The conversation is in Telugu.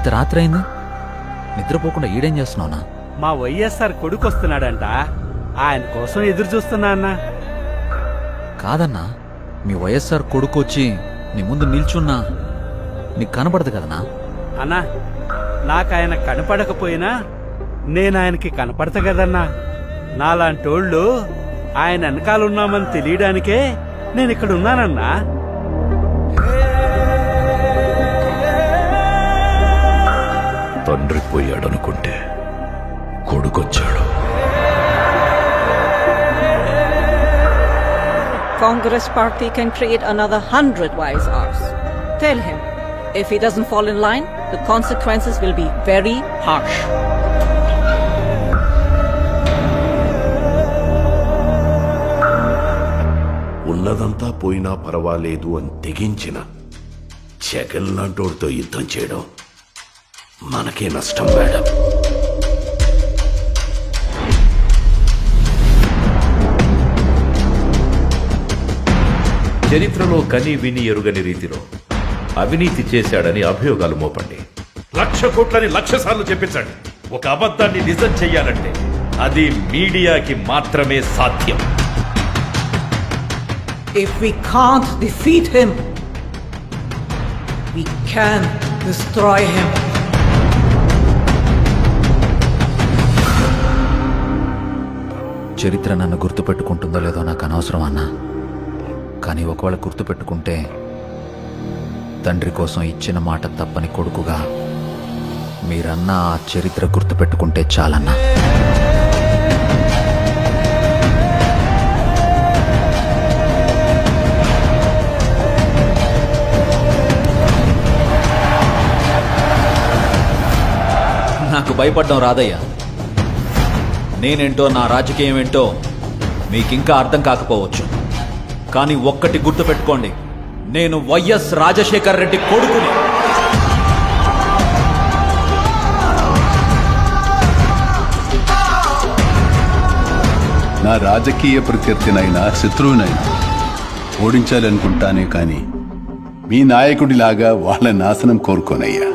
ఇంత రాత్రి అయింది, నిద్రపోకుండా ఈడేం చేస్తున్నావునా? మా వైఎస్ఆర్ కొడుకు వస్తున్నాడంట, ఆయన కోసం ఎదురు చూస్తున్నా అన్నా. కాదన్నా, మీ వైఎస్ఆర్ కొడుకు వచ్చి నీ ముందు నిల్చున్నా నీకు కనపడదు కదనా? అన్నా, నాకు ఆయన కనపడకపోయినా నేను ఆయనకి కనపడతా కదన్నా. నాలాంటోళ్ళు ఆయన వెనకాలన్నామని తెలియడానికే నేను ఇక్కడ ఉన్నానన్నా. తండ్రి పోయాడనుకుంటే కొడుకొచ్చాడు. Congress party can create another 100 wise hours. Tell him, if he doesn't fall in line, the consequences will be very harsh. ఉన్నదంతా పోయినా పర్వాలేదు అని తెగించిన జగన్ లాంటోడితో యుద్ధం చేయడం మనకే నష్టం మేడం. చరిత్రలో కని విని ఎరుగని రీతిలో అవినీతి చేశాడని అభియోగాలు మోపండి. 1,00,000 కోట్లని 1,00,000 సార్లు చెప్పించండి. ఒక అబద్ధాన్ని నిజం చెయ్యాలంటే అది మీడియాకి మాత్రమే సాధ్యం. If we can't defeat him, we can destroy him. చరిత్ర నన్ను గుర్తుపెట్టుకుంటుందో లేదో నాకు అనవసరం అన్నా, కానీ ఒకవేళ గుర్తుపెట్టుకుంటే తండ్రి కోసం ఇచ్చిన మాట తప్పని కొడుకుగా మీరన్నా ఆ చరిత్ర గుర్తుపెట్టుకుంటే చాలన్నా. నాకు భయపడడం రాదయ్యా. నేనేంటో, నా రాజకీయం ఏంటో మీకింకా అర్థం కాకపోవచ్చు, కానీ ఒక్కటి గుర్తుపెట్టుకోండి, నేను వైఎస్ రాజశేఖర్ రెడ్డి కొడుకుని. నా రాజకీయ ప్రత్యర్థినైనా శత్రువునైనా ఓడించాలనుకుంటానే కానీ మీ నాయకుడిలాగా వాళ్ళ నాశనం కోరుకోనయ్యా.